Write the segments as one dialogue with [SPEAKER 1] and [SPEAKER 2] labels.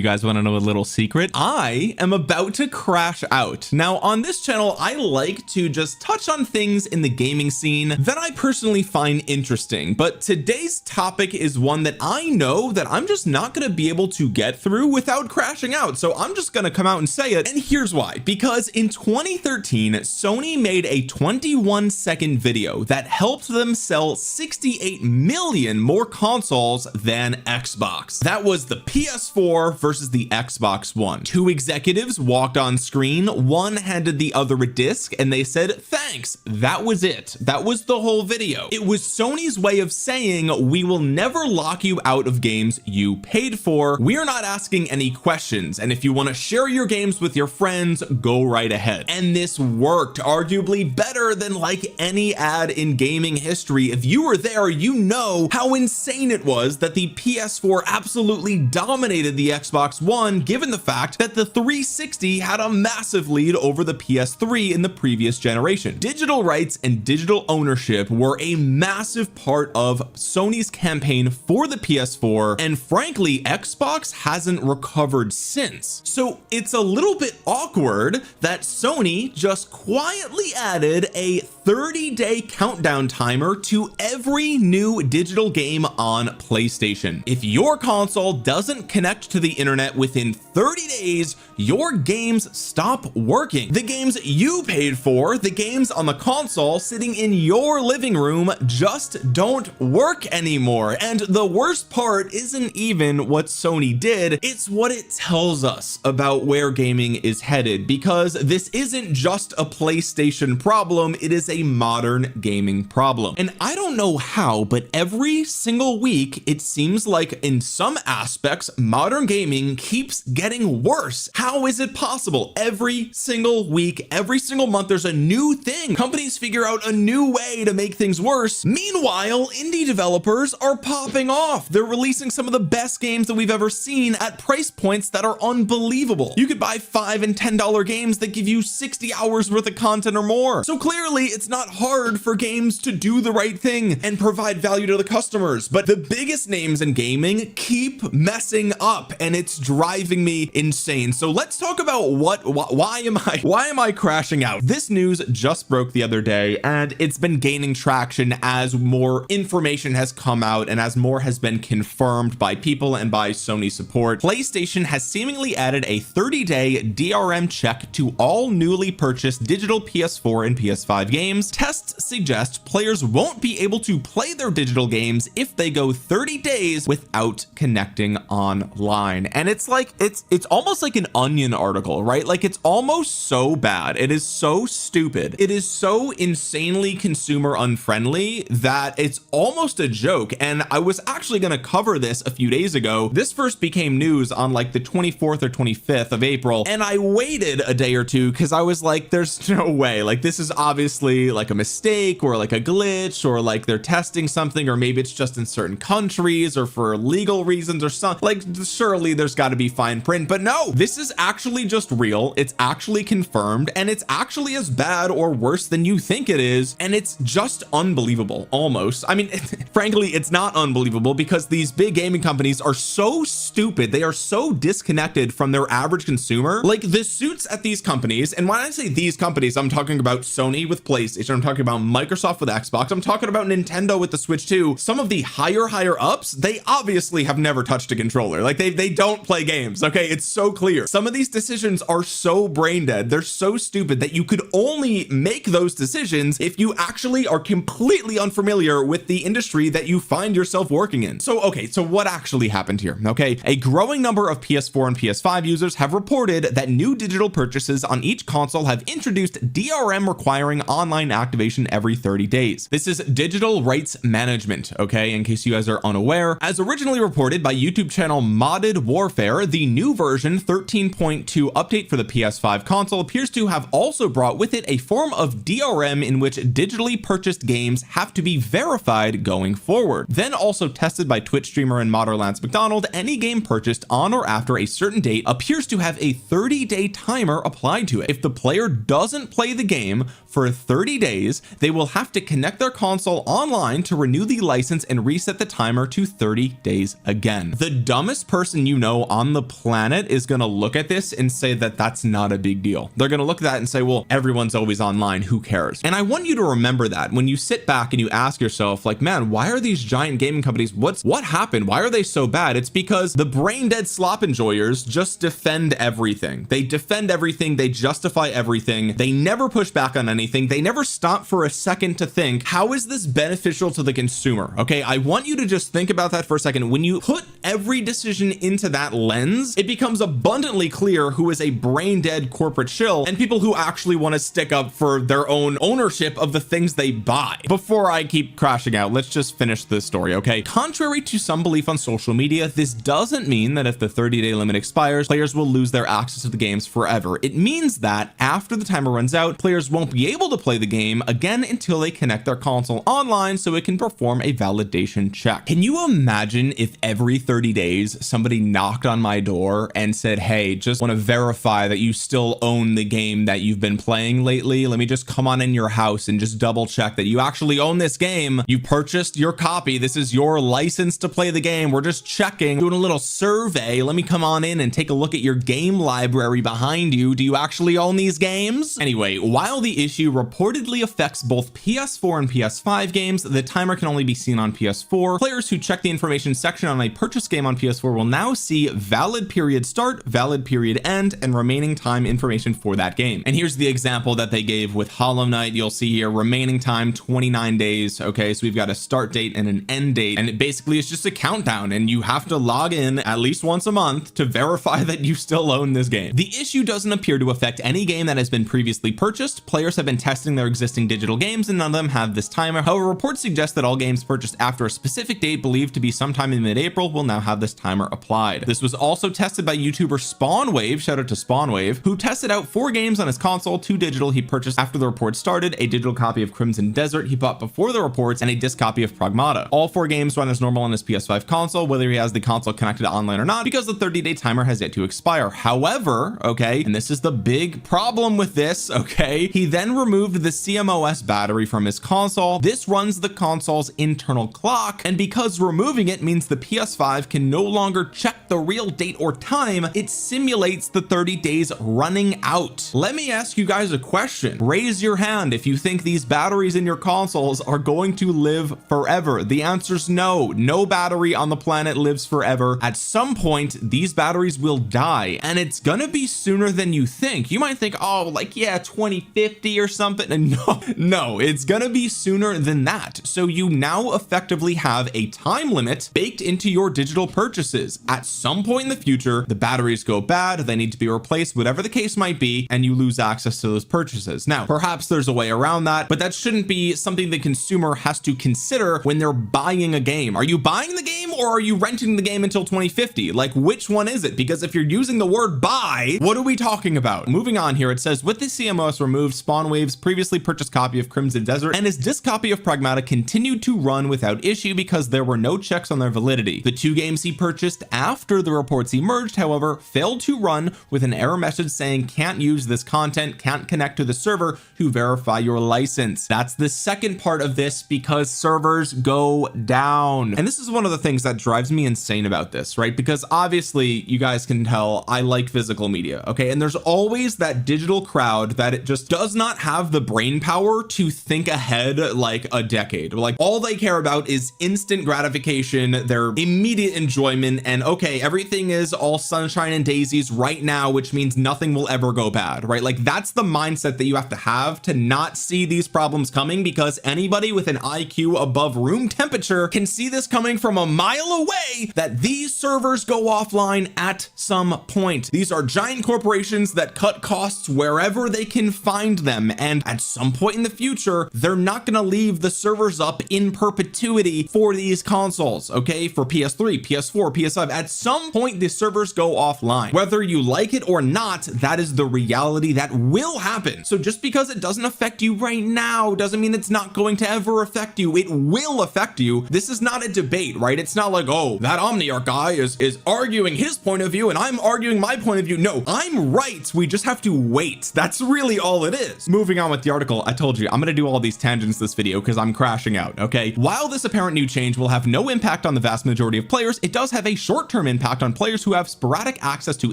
[SPEAKER 1] You guys want to know a little secret? I am about to crash out. Now on this channel, I like to just touch on things in the gaming scene that I personally find interesting, but today's topic is one that I know that I'm just not going to be able to get through without crashing out. So I'm just going to come out and say it. And here's why. Because in 2013, Sony made a 21-second video that helped them sell 68 million more consoles than Xbox. That was the PS4 versus the Xbox One. Two executives walked on screen, one handed the other a disc, and they said thanks. That was it. That was the whole video. It was Sony's way of saying we will never lock you out of games you paid for. We're not asking any questions, and if you want to share your games with your friends, go right ahead. And this worked, arguably better than like any ad in gaming history. If you were there, you know how insane it was that the PS4 absolutely dominated the Xbox One, given the fact that the 360 had a massive lead over the PS3 in the previous generation. Digital rights and digital ownership were a massive part of Sony's campaign for the PS4, and frankly Xbox hasn't recovered since. So it's a little bit awkward that Sony just quietly added a 30-day countdown timer to every new digital game on PlayStation. If your console doesn't connect to the internet within 30 days, your games stop working. The games you paid for, the games on the console sitting in your living room, just don't work anymore. And the worst part isn't even what Sony did, it's what it tells us about where gaming is headed, because this isn't just a PlayStation problem, it is a modern gaming problem. And I don't know how, but every single week it seems like in some aspects modern gaming keeps getting worse. How is it possible? Every single week, every single month, there's a new thing. Companies figure out a new way to make things worse. Meanwhile, indie developers are popping off. They're releasing some of the best games that we've ever seen at price points that are unbelievable. You could buy $5 and $10 games that give you 60 hours worth of content or more. So clearly it's not hard for games to do the right thing and provide value to the customers, but the biggest names in gaming keep messing up, and it's driving me insane. So let's talk about why am I crashing out? This news just broke the other day, and it's been gaining traction as more information has come out and as more has been confirmed by people and by Sony support. PlayStation has seemingly added a 30-day DRM check to all newly purchased digital PS4 and PS5 games. Tests suggest players won't be able to play their digital games if they go 30 days without connecting online. And it's like it's almost like an Onion article, right? Like it's almost so bad, it is so stupid, it is so insanely consumer unfriendly that it's almost a joke. And I was actually going to cover this a few days ago. This first became news on like the 24th or 25th of April, and I waited a day or two because I was like, there's no way, like this is obviously like a mistake or like a glitch, or like they're testing something, or maybe it's just in certain countries or for legal reasons or something. Like surely there's got to be fine print, but no, this is actually just real. It's actually confirmed, and it's actually as bad or worse than you think it is, and it's just unbelievable. Almost, I mean frankly it's not unbelievable, because these big gaming companies are so stupid, they are so disconnected from their average consumer. Like the suits at these companies, and when I say these companies, I'm talking about Sony with PlayStation, I'm talking about Microsoft with Xbox, I'm talking about Nintendo with the Switch 2. Some of the higher ups, they obviously have never touched a controller. Like they don't play games, okay? It's so clear. Some of these decisions are so brain dead, they're so stupid that you could only make those decisions if you actually are completely unfamiliar with the industry that you find yourself working in. So okay, so what actually happened here? Okay, a growing number of PS4 and PS5 users have reported that new digital purchases on each console have introduced DRM requiring online activation every 30 days. This is digital rights management, okay, in case you guys are unaware. As originally reported by YouTube channel Modded Warfare, the new version 13.2 update for the PS5 console appears to have also brought with it a form of DRM in which digitally purchased games have to be verified going forward. Then also tested by Twitch streamer and modder Lance McDonald, any game purchased on or after a certain date appears to have a 30-day timer applied to it. If the player doesn't play the game for 30 30 days, they will have to connect their console online to renew the license and reset the timer to 30 days again. The dumbest person you know on the planet is going to look at this and say that that's not a big deal. They're going to look at that and say, well, everyone's always online, who cares? And I want you to remember that when you sit back and you ask yourself, like, man, why are these giant gaming companies, what happened? Why are they so bad? It's because the brain dead slop enjoyers just defend everything. They defend everything. They justify everything. They never push back on anything. They never stop for a second to think, how is this beneficial to the consumer? Okay, I want you to just think about that for a second. When you put every decision into that lens, it becomes abundantly clear who is a brain dead corporate shill and people who actually want to stick up for their own ownership of the things they buy. Before I keep crashing out, let's just finish this story, okay? Contrary to some belief on social media, this doesn't mean that if the 30-day limit expires, players will lose their access to the games forever. It means that after the timer runs out, players won't be able to play the game again until they connect their console online so it can perform a validation check. Can you imagine if every 30 days somebody knocked on my door and said, hey, just want to verify that you still own the game that you've been playing lately? Let me just come on in your house and just double check that you actually own this game. You purchased your copy. This is your license to play the game. We're just checking, doing a little survey. Let me come on in and take a look at your game library behind you. Do you actually own these games? Anyway, while the issue reportedly affects both PS4 and PS5 games, the timer can only be seen on PS4. Players who check the information section on a purchase game on PS4 will now see valid period start, valid period end, and remaining time information for that game. And here's the example that they gave with Hollow Knight. You'll see here remaining time 29 days. Okay, so we've got a start date and an end date, and it basically is just a countdown, and you have to log in at least once a month to verify that you still own this game. The issue doesn't appear to affect any game that has been previously purchased. Players have been testing their existing digital games and none of them have this timer. However, reports suggest that all games purchased after a specific date believed to be sometime in mid-April will now have this timer applied. This was also tested by YouTuber Spawnwave, shout out to Spawnwave, who tested out 4 games on his console, 2 digital he purchased after the report started, a digital copy of Crimson Desert he bought before the reports, and a disc copy of Pragmata. All 4 games run as normal on his PS5 console, whether he has the console connected online or not, because the 30-day timer has yet to expire. However, okay, and this is the big problem with this, okay, he then removed the CMOS battery from his console. This runs the console's internal clock, and because removing it means the PS5 can no longer check the real date or time, it simulates the 30 days running out. Let me ask you guys a question. Raise your hand if you think these batteries in your consoles are going to live forever. The answer is no. No battery on the planet lives forever. At some point, these batteries will die, and it's gonna be sooner than you think. You might think, oh, like, yeah, 2050 or something. And no, it's gonna be sooner than that. So you now effectively have a time limit baked into your digital purchases. At some point in the future, the batteries go bad, they need to be replaced, whatever the case might be, and you lose access to those purchases. Now, perhaps there's a way around that, but that shouldn't be something the consumer has to consider when they're buying a game. Are you buying the game or are you renting the game until 2050? Like, which one is it? Because if you're using the word buy, what are we talking about? Moving on here, it says, with the CMOS removed, Spawnwave's previously purchased copy of Crimson Desert and his disc copy of Pragmata continued to run without issue because there were no checks on their validity. The 2 games he purchased after the reports emerged, however, failed to run with an error message saying can't use this content, can't connect to the server to verify your license. That's the second part of this, because servers go down. And this is one of the things that drives me insane about this, right? Because obviously you guys can tell I like physical media, okay? And there's always that digital crowd that it just does not have the brain power to think ahead like a decade. Like, all they care about is instant gratification, their immediate enjoyment, and okay, everything is all sunshine and daisies right now, which means nothing will ever go bad, right? Like, that's the mindset that you have to not see these problems coming, because anybody with an IQ above room temperature can see this coming from a mile away, that these servers go offline at some point. These are giant corporations that cut costs wherever they can find them, and at some point in the future, they're not going to leave the servers up in perpetuity for these consoles, okay? For PS3, PS4, PS5, at some point the servers go offline. Whether you like it or not, that is the reality that will happen. So just because it doesn't affect you right now doesn't mean it's not going to ever affect you. It will affect you. This is not a debate, right? It's not like, oh, that Omniarch guy is arguing his point of view and I'm arguing my point of view. No, I'm right. We just have to wait. That's really all it is. Moving on with the article. article, I told you I'm going to do all these tangents this video because I'm crashing out. Okay, while this apparent new change will have no impact on the vast majority of players, it does have a short-term impact on players who have sporadic access to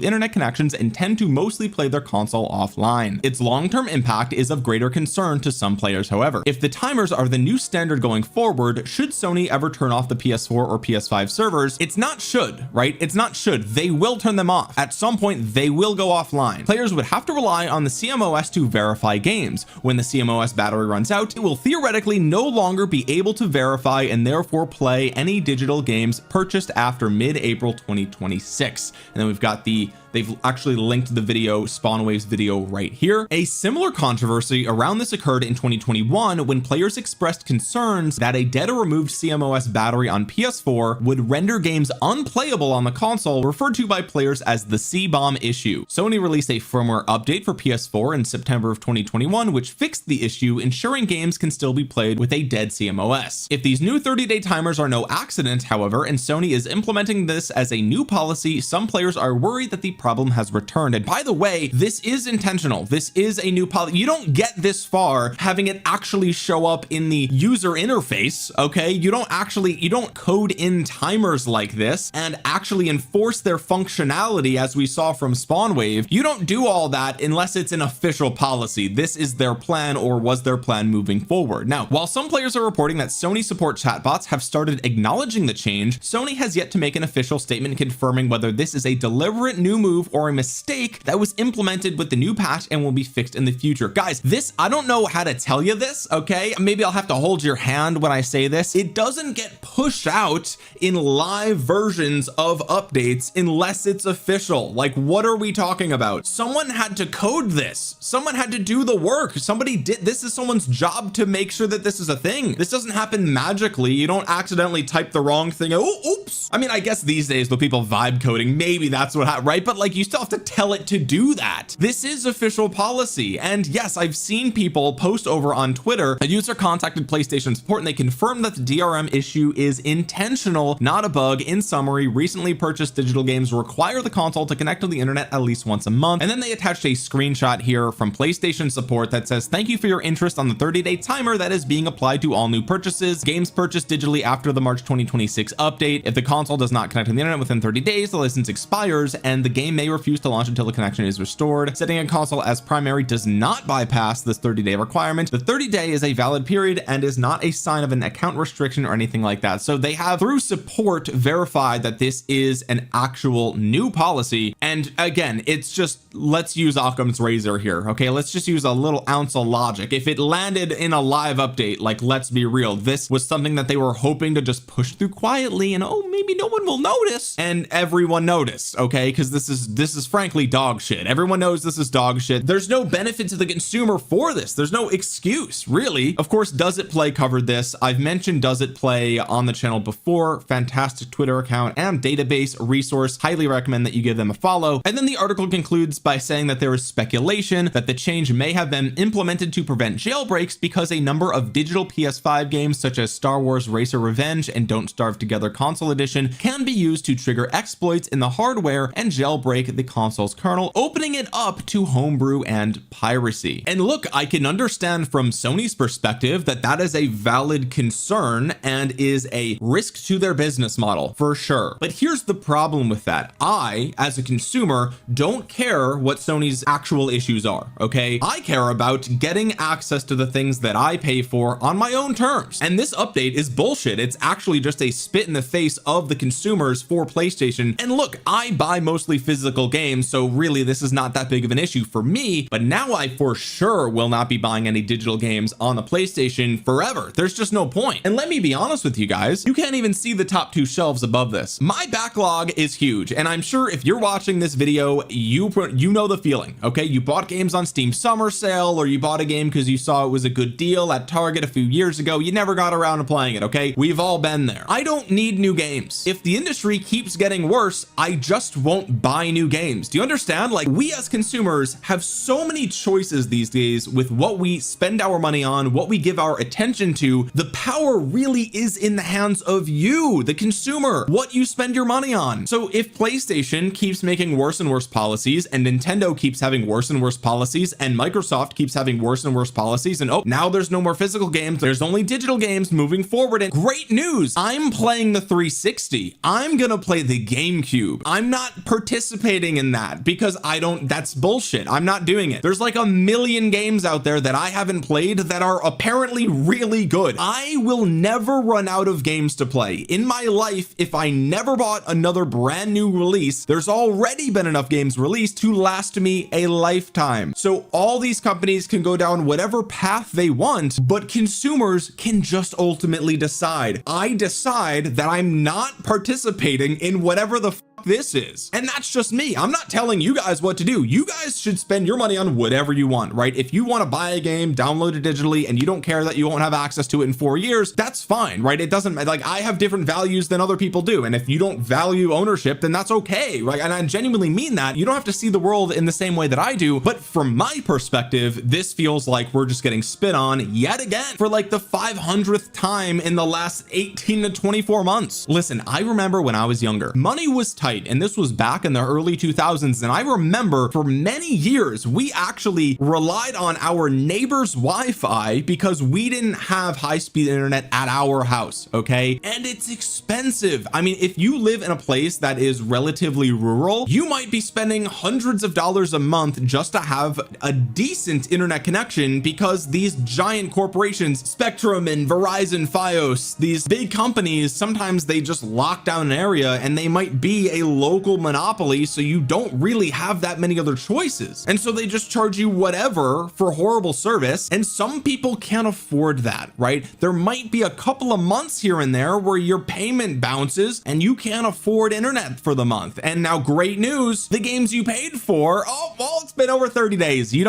[SPEAKER 1] internet connections and tend to mostly play their console offline. Its long-term impact is of greater concern to some players. However, if the timers are the new standard going forward, should Sony ever turn off the PS4 or PS5 servers, it's not should, right? It's not should. They will turn them off. At some point, they will go offline. Players would have to rely on the CMOS to verify games. When the CMOS battery runs out, it will theoretically no longer be able to verify and therefore play any digital games purchased after mid-April 2026. And then we've got they've actually linked the video, SpawnWave's video, right here. A similar controversy around this occurred in 2021 when players expressed concerns that a dead or removed CMOS battery on PS4 would render games unplayable on the console, referred to by players as the C-bomb issue. Sony released a firmware update for PS4 in September of 2021, which fixed the issue, ensuring games can still be played with a dead CMOS. If these new 30-day timers are no accident, however, and Sony is implementing this as a new policy, some players are worried that the problem has returned. And by the way, this is intentional. This is a new policy. You don't get this far having it actually show up in the user interface. Okay, you don't code in timers like this and actually enforce their functionality as we saw from SpawnWave. You don't do all that unless it's an official policy. This is their plan, or was their plan moving forward. Now, while some players are reporting that Sony support chatbots have started acknowledging the change, Sony has yet to make an official statement confirming whether this is a deliberate new move or a mistake that was implemented with the new patch and will be fixed in the future. Guys, this, I don't know how to tell you this, okay? Maybe I'll have to hold your hand when I say this. It doesn't get pushed out in live versions of updates unless it's official. Like, what are we talking about? Someone had to code this. Someone had to do the work. Somebody did. This is someone's job to make sure that this is a thing. This doesn't happen magically. You don't accidentally type the wrong thing. Oh, oops. I mean, I guess these days with people vibe coding, maybe that's what happened, right? But like, you still have to tell it to do that. This is official policy. And yes, I've seen people post over on Twitter. A user contacted PlayStation support and they confirmed that the DRM issue is intentional, not a bug. In summary, recently purchased digital games require the console to connect to the internet at least once a month. And then they attached a screenshot here from PlayStation support that says, thank you for your interest on the 30-day timer that is being applied to all new purchases. Games purchased digitally after the March 2026 update. If the console does not connect to the internet within 30 days, the license expires and the game may refuse to launch until the connection is restored. Setting a console as primary does not bypass this 30-day requirement. The 30-day is a valid period and is not a sign of an account restriction or anything like that. So they have, through support, verified that this is an actual new policy. And again, it's just, let's use Occam's razor here. Okay, let's just use a little ounce of logic. If it landed in a live update, like, let's be real, this was something that they were hoping to just push through quietly and, oh, maybe no one will notice, and everyone noticed. Okay, because this is frankly dog shit. Everyone knows this is dog shit. There's no benefit to the consumer for this. There's no excuse, really. Of course, Does It Play covered this. I've mentioned Does It Play on the channel before. Fantastic Twitter account and database resource. Highly recommend that you give them a follow. And then the article concludes by saying that there is speculation that the change may have been implemented to prevent jailbreaks because a number of digital PS5 games such as Star Wars Racer Revenge and Don't Starve Together Console Edition can be used to trigger exploits in the hardware and jailbreak the console's kernel, opening it up to homebrew and piracy. And look, I can understand from Sony's perspective that that is a valid concern and is a risk to their business model for sure. But here's the problem with that. I, as a consumer, don't care what Sony's actual issues are. Okay, I care about getting access to the things that I pay for on my own terms. And this update is bullshit. It's actually just a spit in the face of the consumers for PlayStation. And look, I buy mostly physical games, so really this is not that big of an issue for me. But now I for sure will not be buying any digital games on the PlayStation forever. There's just no point. And let me be honest with you guys, you can't even see the top two shelves above this. My backlog is huge, and I'm sure if you're watching this video, you know the feeling. Okay, you bought games on Steam summer sale, or you bought a game because you saw it was a good deal at Target a few years ago. You never got around to playing it. Okay, we've all been there. I don't need new games. If the industry keeps getting worse, I just won't buy new games. Do you understand? Like, we as consumers have so many choices these days with what we spend our money on, what we give our attention to. The power really is in the hands of you, the consumer, what you spend your money on. So if PlayStation keeps making worse and worse policies, and Nintendo keeps having worse and worse policies, and Microsoft keeps having getting worse and worse policies, and oh, now there's no more physical games, there's only digital games moving forward. And great news, I'm playing the 360. I'm gonna play the GameCube. I'm not participating in that because that's bullshit. I'm not doing it. There's like a million games out there that I haven't played that are apparently really good. I will never run out of games to play in my life. If I never bought another brand new release, there's already been enough games released to last me a lifetime. So all these companies can go down whatever path they want, but consumers can just ultimately decide. I decide that I'm not participating in whatever the this is, and that's just me. I'm not telling you guys what to do. You guys should spend your money on whatever you want, right? If you want to buy a game, download it digitally, and you don't care that you won't have access to it in 4 years, that's fine, right? It doesn't, like, I have different values than other people do, and if you don't value ownership, then that's okay, right? And I genuinely mean that. You don't have to see the world in the same way that I do, but from my perspective, this feels like we're just getting spit on yet again for like the 500th time in the last 18 to 24 months. Listen, I remember when I was younger, money was tight, and this was back in the early 2000s, and I remember for many years we actually relied on our neighbor's Wi-Fi because we didn't have high-speed internet at our house, okay? And it's expensive. I mean, if you live in a place that is relatively rural, you might be spending hundreds of dollars a month just to have a decent internet connection, because these giant corporations, Spectrum and Verizon, Fios, these big companies, sometimes they just lock down an area and they might be a local monopoly, so you don't really have that many other choices, and so they just charge you whatever for horrible service. And some people can't afford that, right? There might be a couple of months here and there where your payment bounces and you can't afford internet for the month. And now, great news, the games you paid for, oh well, it's been over 30 days, you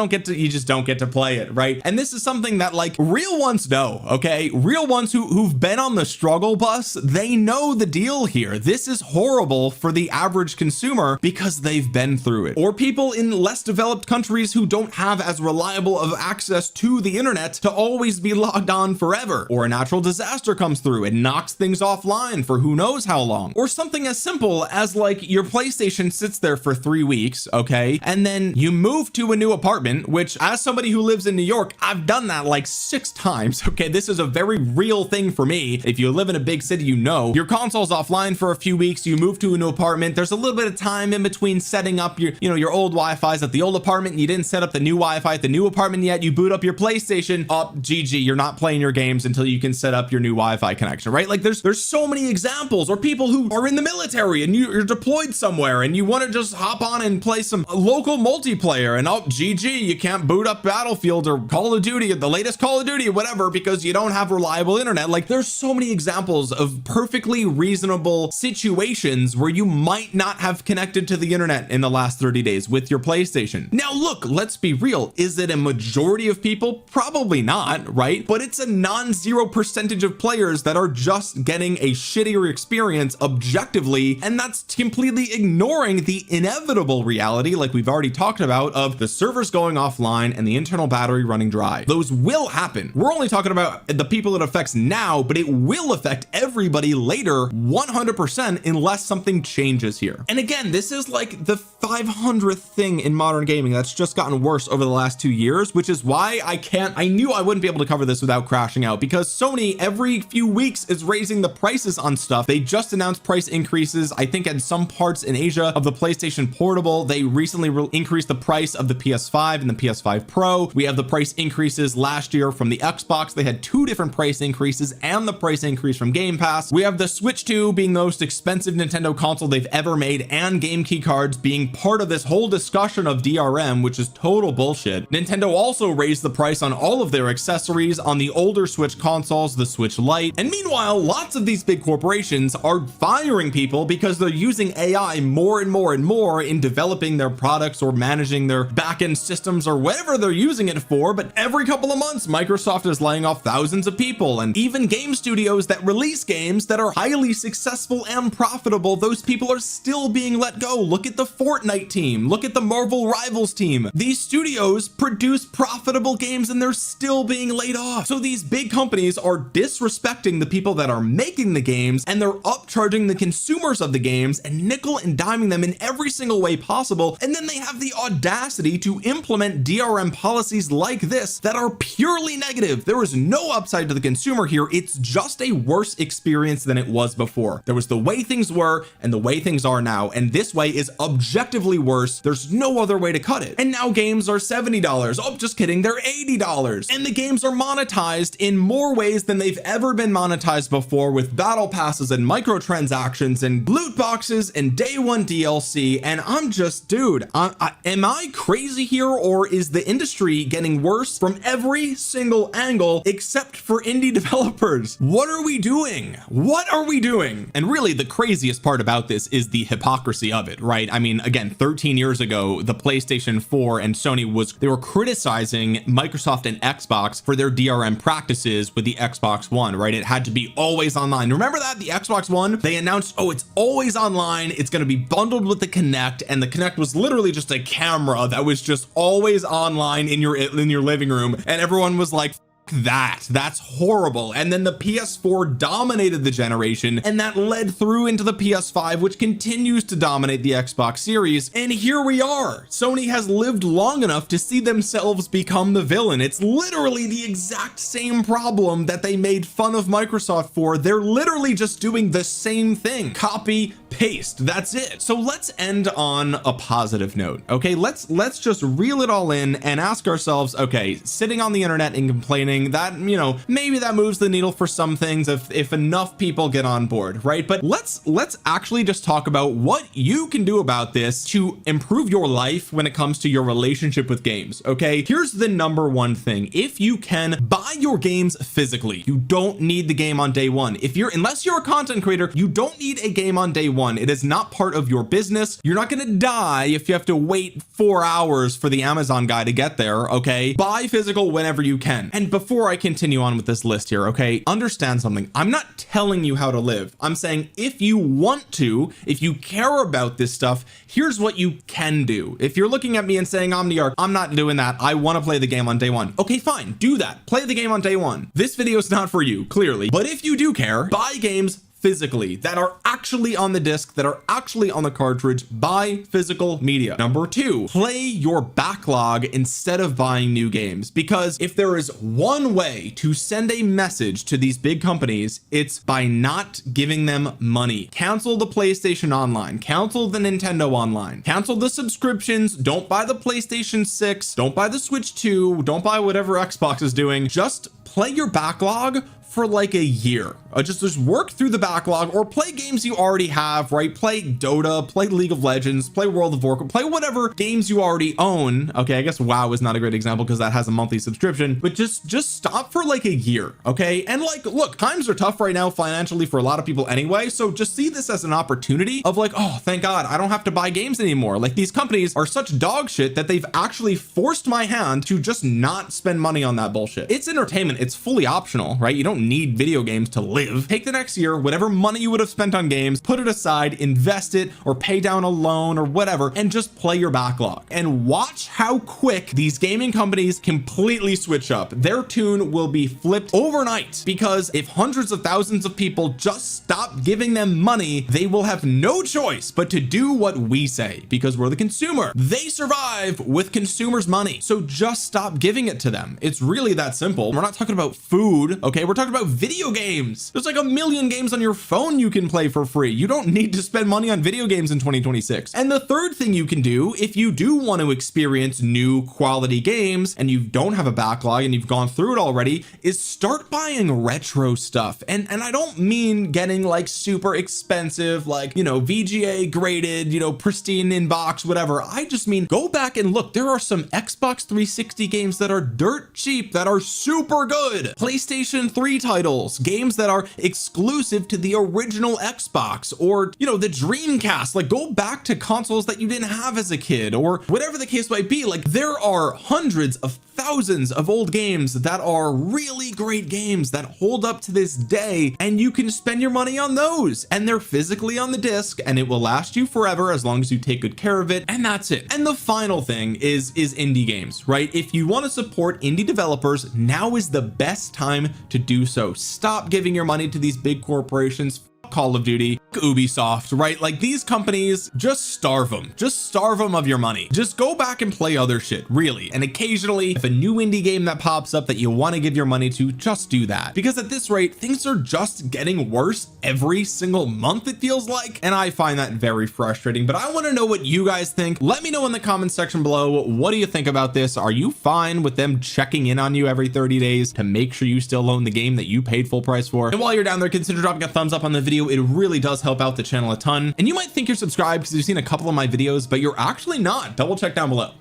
[SPEAKER 1] just don't get to play it, right? And this is something that like real ones know, okay? Real ones who've been on the struggle bus, they know the deal here. This is horrible for the average consumer because they've been through it. Or people in less developed countries who don't have as reliable of access to the internet to always be logged on forever. Or a natural disaster comes through and knocks things offline for who knows how long. Or something as simple as like your PlayStation sits there for 3 weeks, okay? And then you move to a new apartment, which as somebody who lives in New York, I've done that like 6 times, okay? This is a very real thing for me. If you live in a big city, you know, your console's offline for a few weeks, you move to a new apartment, there's a little bit of time in between setting up your old Wi-Fi's at the old apartment, and you didn't set up the new Wi-Fi at the new apartment yet, you boot up your PlayStation, GG, you're not playing your games until you can set up your new Wi-Fi connection, right? Like there's so many examples. Or people who are in the military and you're deployed somewhere and you want to just hop on and play some local multiplayer, and GG, you can't boot up Battlefield or Call of Duty, or the latest Call of Duty or whatever, because you don't have reliable internet. Like there's so many examples of perfectly reasonable situations where you might not have connected to the internet in the last 30 days with your PlayStation. Now look, let's be real. Is it a majority of people? Probably not, right? But it's a non-zero percentage of players that are just getting a shittier experience objectively, and that's completely ignoring the inevitable reality, like we've already talked about, of the servers going offline and the internal battery running dry. Those will happen. We're only talking about the people it affects now, but it will affect everybody later 100% unless something changes here. And again, this is like the 500th thing in modern gaming that's just gotten worse over the last 2 years, which is why I knew I wouldn't be able to cover this without crashing out, because Sony every few weeks is raising the prices on stuff. They just announced price increases, I think, in some parts in Asia of the PlayStation Portable. They recently increased the price of the PS5 and the PS5 Pro. We have the price increases last year from the Xbox. They had 2 different price increases, and the price increase from Game Pass. We have the Switch 2 being the most expensive Nintendo console they've ever made, and game key cards being part of this whole discussion of DRM, which is total bullshit. Nintendo also raised the price on all of their accessories on the older Switch consoles, the Switch Lite. And meanwhile, lots of these big corporations are firing people because they're using AI more and more and more in developing their products or managing their back-end systems or whatever they're using it for. But every couple of months, Microsoft is laying off thousands of people, and even game studios that release games that are highly successful and profitable, those people people are still being let go. Look at the Fortnite team, look at the Marvel Rivals team. These studios produce profitable games and they're still being laid off. So these big companies are disrespecting the people that are making the games, and they're upcharging the consumers of the games and nickel and diming them in every single way possible. And then they have the audacity to implement DRM policies like this that are purely negative. There is no upside to the consumer here. It's just a worse experience than it was before. There was the way things were and the way things are now, and this way is objectively worse. There's no other way to cut it. And now games are $70. Oh, just kidding, they're $80. And the games are monetized in more ways than they've ever been monetized before, with battle passes and microtransactions and loot boxes and day one DLC. And I'm just, dude, am I crazy here, or is the industry getting worse from every single angle except for indie developers? What are we doing? What are we doing? And really the craziest part about this is the hypocrisy of it, right? I mean, again, 13 years ago, the PlayStation 4 and Sony they were criticizing Microsoft and Xbox for their DRM practices with the Xbox One, right? It had to be always online. Remember that? The Xbox One, they announced, oh, it's always online. It's going to be bundled with the Kinect, and the Kinect was literally just a camera that was just always online in your living room, and everyone was like, that's horrible. And then the PS4 dominated the generation, and that led through into the PS5, which continues to dominate the Xbox Series. And here we are. Sony has lived long enough to see themselves become the villain. It's literally the exact same problem that they made fun of Microsoft for. They're literally just doing the same thing. Copy, paste. That's it. So let's end on a positive note. Okay, let's just reel it all in and ask ourselves, okay, sitting on the internet and complaining, that, you know, maybe that moves the needle for some things if enough people get on board, right? But let's actually just talk about what you can do about this to improve your life when it comes to your relationship with games. Okay, here's the number one thing. If you can, buy your games physically. You don't need the game on day one. Unless you're a content creator, you don't need a game on day one. It is not part of your business. You're not going to die if you have to wait 4 hours for the Amazon guy to get there. Okay, buy physical whenever you can. And before I continue on with this list here, okay, understand something. I'm not telling you how to live. I'm saying if you want to, if you care about this stuff, here's what you can do. If you're looking at me and saying, Omniarch, I'm not doing that, I want to play the game on day one. Okay, fine, do that. Play the game on day one. This video is not for you, clearly. But if you do care, buy games physically that are actually on the disc, that are actually on the cartridge. Buy physical media. Number two, play your backlog instead of buying new games, because if there is one way to send a message to these big companies, it's by not giving them money. Cancel the PlayStation Online, cancel the Nintendo Online, cancel the subscriptions. Don't buy the PlayStation 6, don't buy the Switch 2, don't buy whatever Xbox is doing. Just play your backlog for like a year. Just work through the backlog, or play games you already have, right? Play Dota, play League of Legends, play World of Warcraft, play whatever games you already own. Okay, I guess WoW is not a great example because that has a monthly subscription, but just stop for like a year. Okay, and like, look, times are tough right now financially for a lot of people anyway, so just see this as an opportunity of like, oh, thank God I don't have to buy games anymore. Like, these companies are such dog shit that they've actually forced my hand to just not spend money on that bullshit. It's entertainment, it's fully optional, right? You don't need video games to live. Take the next year, whatever money you would have spent on games, put it aside, invest it, or pay down a loan or whatever, and just play your backlog, and watch how quick these gaming companies completely switch up. Their tune will be flipped overnight, because if hundreds of thousands of people just stop giving them money, they will have no choice but to do what we say, because we're the consumer. They survive with consumers' money, so just stop giving it to them. It's really that simple. We're not talking about food, okay? We're talking about video games. There's like a million games on your phone you can play for free. You don't need to spend money on video games in 2026. And the third thing you can do, if you do want to experience new quality games and you don't have a backlog and you've gone through it already, is start buying retro stuff. And I don't mean getting like super expensive, like, you know, VGA graded, you know, pristine in box, whatever. I just mean go back and look. There are some Xbox 360 games that are dirt cheap, that are super good. PlayStation 3 titles, games that are are exclusive to the original Xbox, or you know, the Dreamcast. Like, go back to consoles that you didn't have as a kid, or whatever the case might be. Like, there are hundreds of thousands of old games that are really great games that hold up to this day, and you can spend your money on those, and they're physically on the disc, and it will last you forever as long as you take good care of it. And that's it. And the final thing is indie games, right? If you want to support indie developers, now is the best time to do so. Stop giving your money to these big corporations. Call of Duty, Ubisoft, right? Like, these companies, just starve them of your money. Just go back and play other shit, really. And occasionally, if a new indie game that pops up that you want to give your money to, just do that, because at this rate, things are just getting worse every single month, it feels like, and I find that very frustrating. But I want to know what you guys think. Let me know in the comments section below. What do you think about this? Are you fine with them checking in on you every 30 days to make sure you still own the game that you paid full price for? And while you're down there, consider dropping a thumbs up on the video. It really does help out the channel a ton. And you might think you're subscribed because you've seen a couple of my videos, but you're actually not. Double check down below.